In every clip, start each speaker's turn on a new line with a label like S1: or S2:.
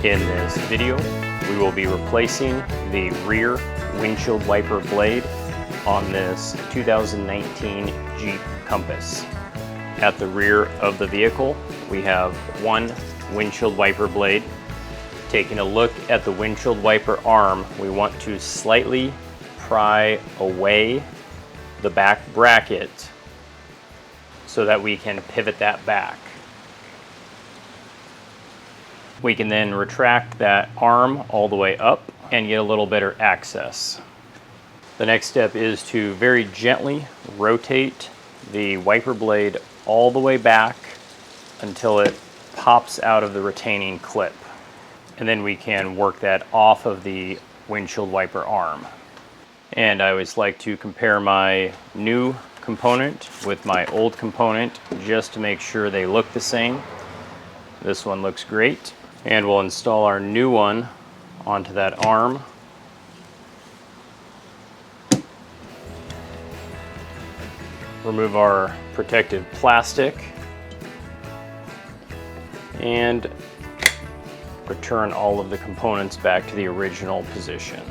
S1: In this video, we will be replacing the rear windshield wiper blade on this 2019 Jeep Compass. At the rear of the vehicle, we have one windshield wiper blade. Taking a look at the windshield wiper arm, we want to slightly pry away the back bracket so that we can pivot that back. We can then retract that arm all the way up and get a little better access. The next step is to very gently rotate the wiper blade all the way back until it pops out of the retaining clip. And then we can work that off of the windshield wiper arm. And I always like to compare my new component with my old component just to make sure they look the same. This one looks great. And we'll install our new one onto that arm. Remove our protective plastic and return all of the components back to the original position.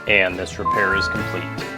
S1: And this repair is complete.